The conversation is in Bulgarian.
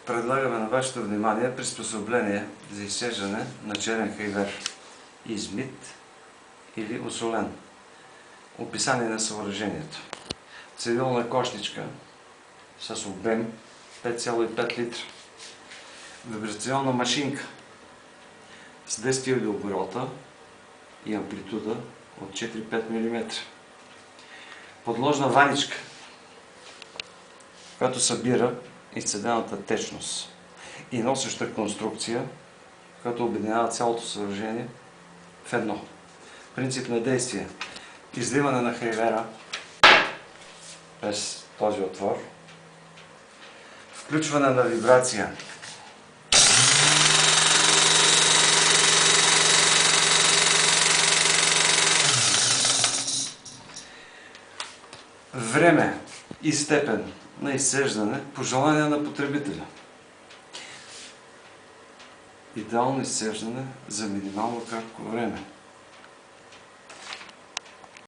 Предлагаме на вашето внимание приспособление за изцеждане на черен хайвер, измит или осолен. Описание на съоръжението. Цевилна кошничка с обем 5,5 литра. Вибрационна машинка с 10 000 оборота и амплитуда от 4-5 мм. Подложна ваничка, която събира изцедената течност, и носеща конструкция, която обединява цялото съоръжение в едно. Принцип на действие: изливане на хайвера през този отвор, включване на вибрация, време и степен на изцеждане по желание на потребителя. Идеално изцеждане за минимално кратко време.